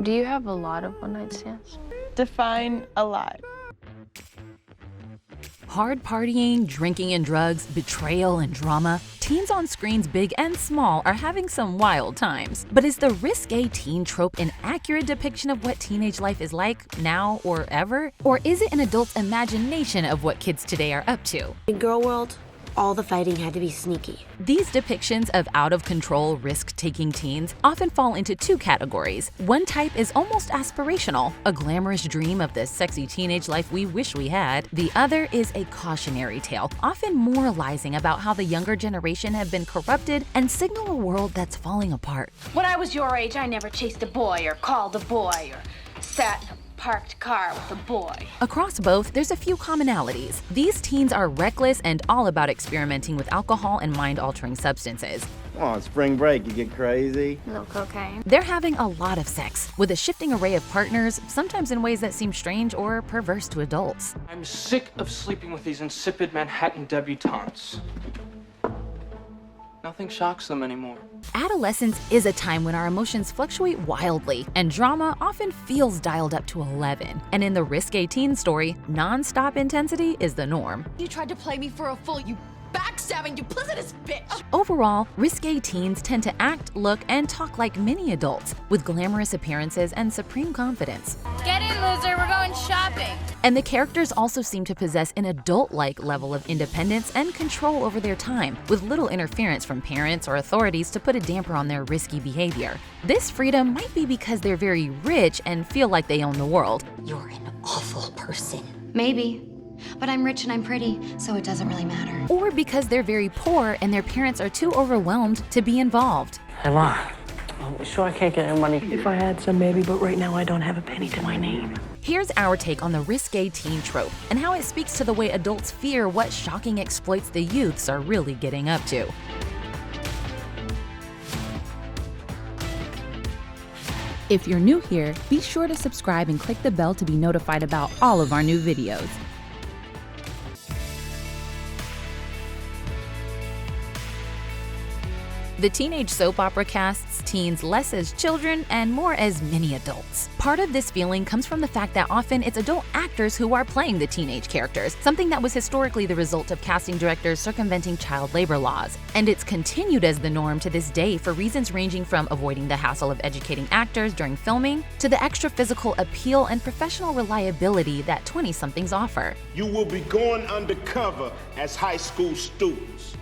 Do you have a lot of one-night stands? Define a lot. Hard partying, drinking and drugs, betrayal and drama. Teens on screens big and small are having some wild times. But is the risque teen trope an accurate depiction of what teenage life is like now or ever? Or is it an adult's imagination of what kids today are up to? In girl world, all the fighting had to be sneaky. These depictions of out-of-control, risk-taking teens often fall into two categories. One type is almost aspirational, a glamorous dream of the sexy teenage life we wish we had. The other is a cautionary tale, often moralizing about how the younger generation have been corrupted and signal a world that's falling apart. When I was your age, I never chased a boy or called a boy or sat in a parked car with a boy. Across both, there's a few commonalities. These teens are reckless and all about experimenting with alcohol and mind-altering substances. On spring break, you get crazy. A little cocaine. They're having a lot of sex, with a shifting array of partners, sometimes in ways that seem strange or perverse to adults. I'm sick of sleeping with these insipid Manhattan debutantes. Nothing shocks them anymore. Adolescence is a time when our emotions fluctuate wildly, and drama often feels dialed up to 11. And in the risque teen story, non-stop intensity is the norm. You tried to play me for a fool, you backstabbing, duplicitous bitch! Overall, risque teens tend to act, look, and talk like mini adults, with glamorous appearances and supreme confidence. Get in, loser, we're going shopping. And the characters also seem to possess an adult-like level of independence and control over their time, with little interference from parents or authorities to put a damper on their risky behavior. This freedom might be because they're very rich and feel like they own the world. You're an awful person. Maybe. But I'm rich and I'm pretty, so it doesn't really matter. Or because they're very poor and their parents are too overwhelmed to be involved. Hey, Ma, I'm sure I can't get any money. If I had some, maybe, but right now I don't have a penny to my name. Here's our take on the risque teen trope and how it speaks to the way adults fear what shocking exploits the youths are really getting up to. If you're new here, be sure to subscribe and click the bell to be notified about all of our new videos. The teenage soap opera casts teens less as children and more as mini adults. Part of this feeling comes from the fact that often it's adult actors who are playing the teenage characters, something that was historically the result of casting directors circumventing child labor laws. And it's continued as the norm to this day for reasons ranging from avoiding the hassle of educating actors during filming to the extra physical appeal and professional reliability that 20-somethings offer. You will be going undercover as high school students.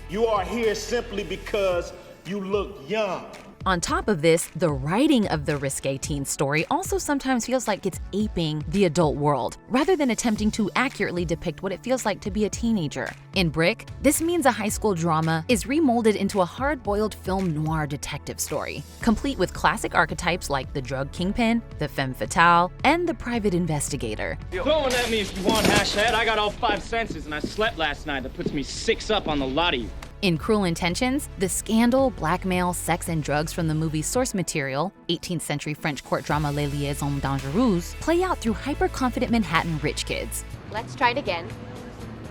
You are here simply because you look young. On top of this, the writing of the risque teen story also sometimes feels like it's aping the adult world, rather than attempting to accurately depict what it feels like to be a teenager. In Brick, this means a high school drama is remolded into a hard-boiled film noir detective story, complete with classic archetypes like the drug kingpin, the femme fatale, and the private investigator. Throwing at me if you want, hashhead. I got all 5 senses and I slept last night. That puts me 6 up on the lot of you. In Cruel Intentions, the scandal, blackmail, sex, and drugs from the movie's source material, 18th century French court drama Les Liaisons Dangereuses, play out through hyper-confident Manhattan rich kids. Let's try it again.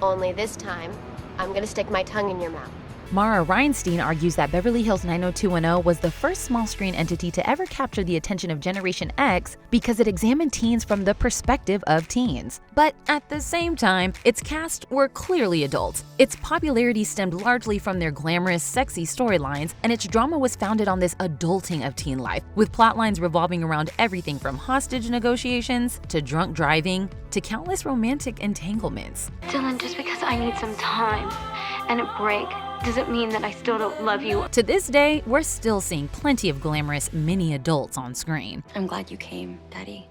Only this time, I'm gonna stick my tongue in your mouth. Mara Reinstein argues that Beverly Hills 90210 was the first small-screen entity to ever capture the attention of Generation X because it examined teens from the perspective of teens. But at the same time, its cast were clearly adults. Its popularity stemmed largely from their glamorous, sexy storylines, and its drama was founded on this adulting of teen life, with plotlines revolving around everything from hostage negotiations to drunk driving to countless romantic entanglements. Dylan, just because I need some time and a break doesn't mean that I still don't love you. To this day, we're still seeing plenty of glamorous mini adults on screen. I'm glad you came, Daddy.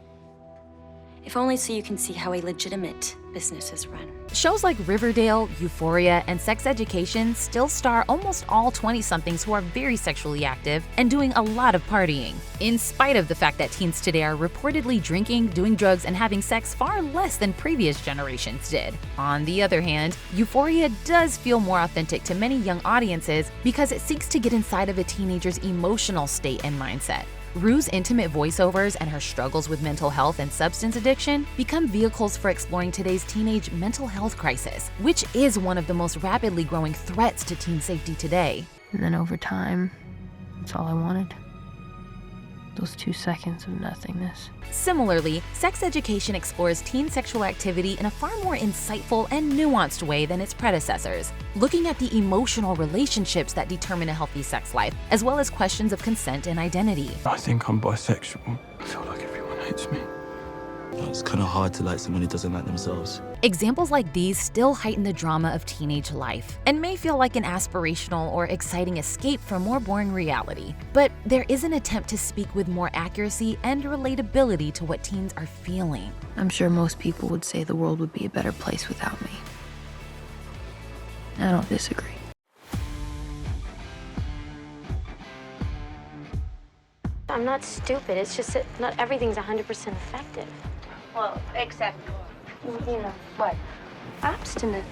If only so you can see how a legitimate business is run. Shows like Riverdale, Euphoria, and Sex Education still star almost all 20-somethings who are very sexually active and doing a lot of partying, in spite of the fact that teens today are reportedly drinking, doing drugs, and having sex far less than previous generations did. On the other hand, Euphoria does feel more authentic to many young audiences because it seeks to get inside of a teenager's emotional state and mindset. Rue's intimate voiceovers and her struggles with mental health and substance addiction become vehicles for exploring today's teenage mental health crisis, which is one of the most rapidly growing threats to teen safety today. And then over time, that's all I wanted. those 2 seconds of nothingness. Similarly, sex education explores teen sexual activity in a far more insightful and nuanced way than its predecessors, looking at the emotional relationships that determine a healthy sex life, as well as questions of consent and identity. I think I'm bisexual. I feel like everyone hates me. It's kind of hard to like someone who doesn't like themselves. Examples like these still heighten the drama of teenage life and may feel like an aspirational or exciting escape from more boring reality. But there is an attempt to speak with more accuracy and relatability to what teens are feeling. I'm sure most people would say the world would be a better place without me. I don't disagree. I'm not stupid. It's just that not everything's 100% effective. Well, except, what? Abstinence.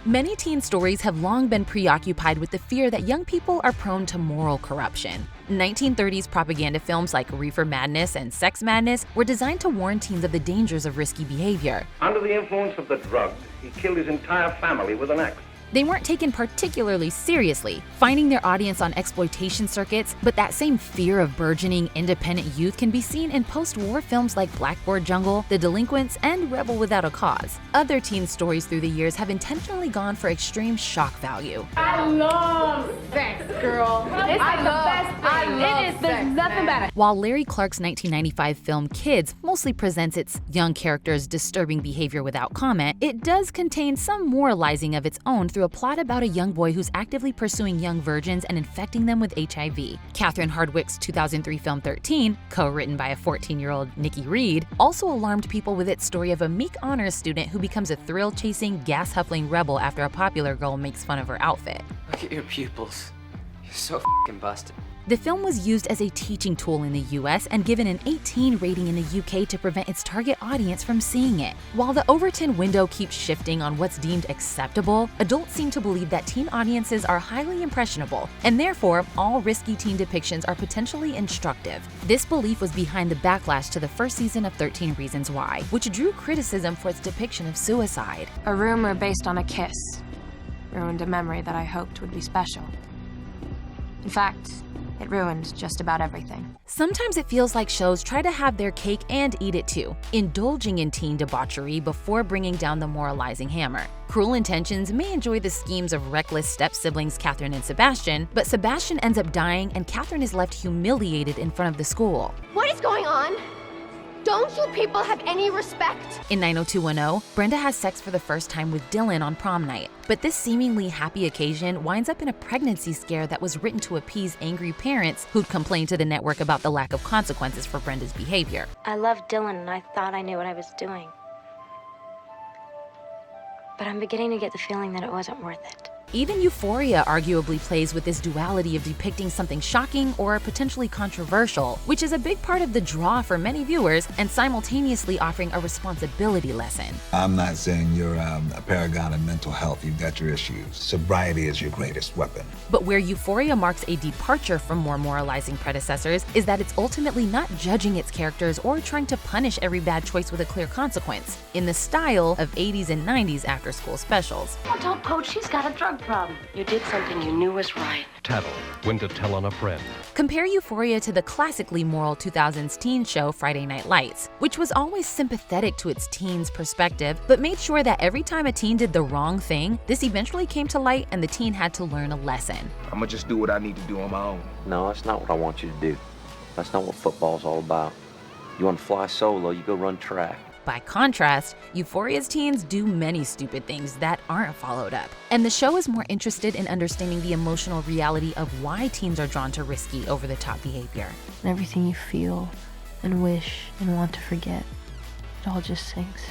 Many teen stories have long been preoccupied with the fear that young people are prone to moral corruption. 1930s propaganda films like Reefer Madness and Sex Madness were designed to warn teens of the dangers of risky behavior. Under the influence of the drug, he killed his entire family with an axe. They weren't taken particularly seriously, finding their audience on exploitation circuits, but that same fear of burgeoning independent youth can be seen in post-war films like Blackboard Jungle, The Delinquents, and Rebel Without a Cause. Other teen stories through the years have intentionally gone for extreme shock value. I love sex, girl. It's the best thing. There's nothing better. While Larry Clark's 1995 film Kids mostly presents its young characters' disturbing behavior without comment, it does contain some moralizing of its own through a plot about a young boy who's actively pursuing young virgins and infecting them with HIV. Catherine Hardwicke's 2003 film 13, co-written by a 14-year-old Nikki Reed, also alarmed people with its story of a meek honors student who becomes a thrill-chasing, gas-huffling rebel after a popular girl makes fun of her outfit. Look at your pupils. You're so f***ing busted. The film was used as a teaching tool in the US and given an 18 rating in the UK to prevent its target audience from seeing it. While the Overton window keeps shifting on what's deemed acceptable, adults seem to believe that teen audiences are highly impressionable, and therefore all risky teen depictions are potentially instructive. This belief was behind the backlash to the first season of 13 Reasons Why, which drew criticism for its depiction of suicide. A rumor based on a kiss ruined a memory that I hoped would be special. In fact, it ruined just about everything. Sometimes it feels like shows try to have their cake and eat it too, indulging in teen debauchery before bringing down the moralizing hammer. Cruel Intentions may enjoy the schemes of reckless step-siblings Catherine and Sebastian, but Sebastian ends up dying and Catherine is left humiliated in front of the school. What is going on? Don't you people have any respect? In 90210, Brenda has sex for the first time with Dylan on prom night, but this seemingly happy occasion winds up in a pregnancy scare that was written to appease angry parents who'd complained to the network about the lack of consequences for Brenda's behavior. I loved Dylan and I thought I knew what I was doing. But I'm beginning to get the feeling that it wasn't worth it. Even Euphoria arguably plays with this duality of depicting something shocking or potentially controversial, which is a big part of the draw for many viewers, and simultaneously offering a responsibility lesson. I'm not saying you're a paragon of mental health. You've got your issues. Sobriety is your greatest weapon. But where Euphoria marks a departure from more moralizing predecessors is that it's ultimately not judging its characters or trying to punish every bad choice with a clear consequence, in the style of 80s and 90s after-school specials. Oh, don't coach, she's got a drug problem. You did something you knew was right. Tattle, when to tell on a friend. Compare Euphoria to the classically moral 2000s teen show Friday Night Lights, which was always sympathetic to its teen's perspective, but made sure that every time a teen did the wrong thing, this eventually came to light and the teen had to learn a lesson. I'm gonna just do what I need to do on my own. No, that's not what I want you to do. That's not what football's all about. You want to fly solo, you go run track. By contrast, Euphoria's teens do many stupid things that aren't followed up. And the show is more interested in understanding the emotional reality of why teens are drawn to risky, over-the-top behavior. And everything you feel and wish and want to forget, it all just sinks.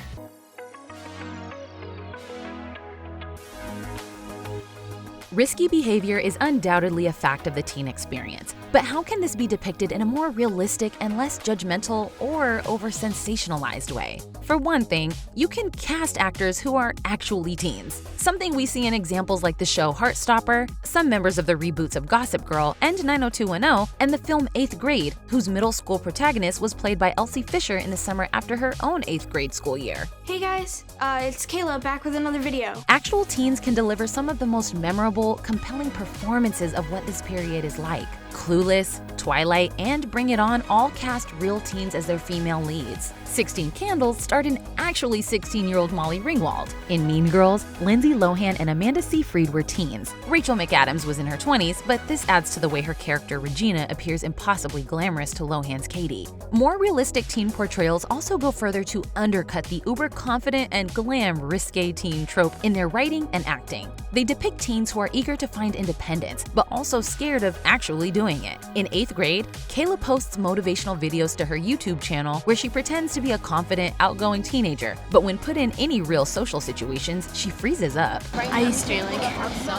Risky behavior is undoubtedly a fact of the teen experience, but how can this be depicted in a more realistic and less judgmental or over-sensationalized way? For one thing, you can cast actors who are actually teens, something we see in examples like the show Heartstopper, some members of the reboots of Gossip Girl and 90210, and the film 8th Grade, whose middle school protagonist was played by Elsie Fisher in the summer after her own 8th grade school year. Hey guys, it's Kayla back with another video. Actual teens can deliver some of the most memorable memorable, compelling performances of what this period is like. Clueless, Twilight, and Bring It On all cast real teens as their female leads. 16 Candles starred an actually 16-year-old Molly Ringwald. In Mean Girls, Lindsay Lohan and Amanda Seyfried were teens. Rachel McAdams was in her 20s, but this adds to the way her character Regina appears impossibly glamorous to Lohan's Katie. More realistic teen portrayals also go further to undercut the uber-confident and glam risque teen trope in their writing and acting. They depict teens who are eager to find independence, but also scared of actually doing it. In 8th grade, Kayla posts motivational videos to her YouTube channel where she pretends to be a confident, outgoing teenager, but when put in any real social situations, she freezes up. I used to be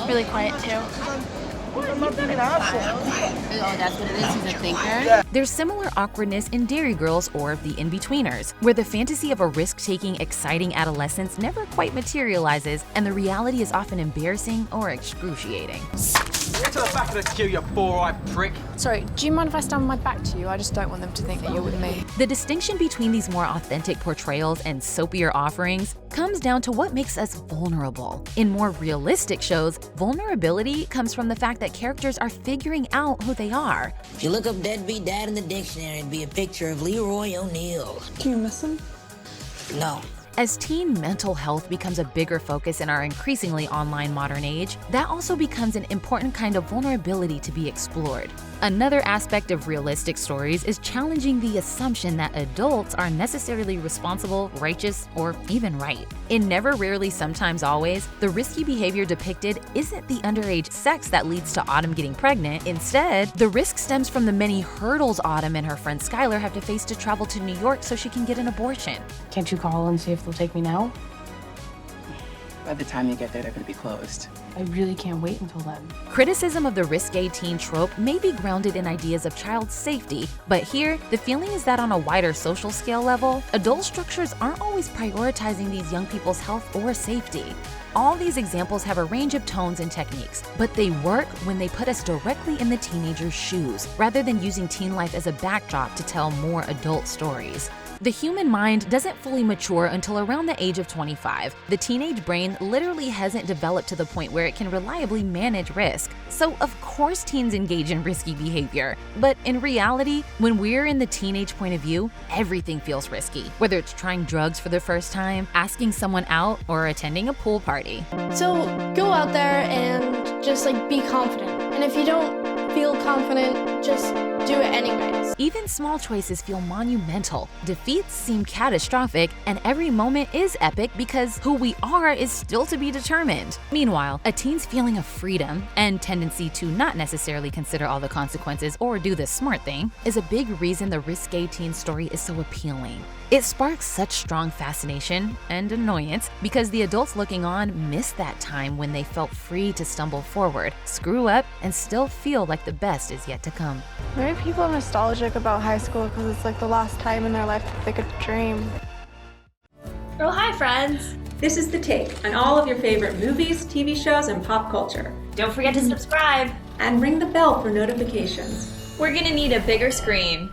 really quiet too. Oh, that's what it is? He's a thinker? There's similar awkwardness in Dairy Girls or The In-Betweeners, where the fantasy of a risk-taking, exciting adolescence never quite materializes, and the reality is often embarrassing or excruciating. Get to the back of the queue, you four-eyed prick. Sorry, do you mind if I stand with my back to you? I just don't want them to think that you're with me. The distinction between these more authentic portrayals and soapier offerings comes down to what makes us vulnerable. In more realistic shows, vulnerability comes from the fact that characters are figuring out who they are. If you look up deadbeat dad in the dictionary, it'd be a picture of Leroy O'Neal. Can you miss him? No. As teen mental health becomes a bigger focus in our increasingly online modern age, that also becomes an important kind of vulnerability to be explored. Another aspect of realistic stories is challenging the assumption that adults are necessarily responsible, righteous, or even right. In Never, Rarely, Sometimes, Always, the risky behavior depicted isn't the underage sex that leads to Autumn getting pregnant. Instead, the risk stems from the many hurdles Autumn and her friend Skylar have to face to travel to New York so she can get an abortion. Can't you call and see if they'll take me now? By the time you get there, they're gonna be closed. I really can't wait until then. Criticism of the risque teen trope may be grounded in ideas of child safety, but here, the feeling is that on a wider social scale level, adult structures aren't always prioritizing these young people's health or safety. All these examples have a range of tones and techniques, but they work when they put us directly in the teenager's shoes, rather than using teen life as a backdrop to tell more adult stories. The human mind doesn't fully mature until around the age of 25. The teenage brain literally hasn't developed to the point where it can reliably manage risk. So of course teens engage in risky behavior. But in reality, when we're in the teenage point of view, everything feels risky. Whether it's trying drugs for the first time, asking someone out, or attending a pool party. So go out there and just be confident. And if you don't feel confident, just do it anyways. Even small choices feel monumental. Defeats seem catastrophic, and every moment is epic because who we are is still to be determined. Meanwhile, a teen's feeling of freedom and tendency to not necessarily consider all the consequences or do the smart thing is a big reason the risque teen story is so appealing. It sparks such strong fascination and annoyance because the adults looking on miss that time when they felt free to stumble forward, screw up, and still feel like the best is yet to come. Maybe people are nostalgic about high school because it's the last time in their life that they could dream. Oh, hi, friends. This is The Take on all of your favorite movies, TV shows, and pop culture. Don't forget to subscribe and ring the bell for notifications. We're gonna need a bigger screen.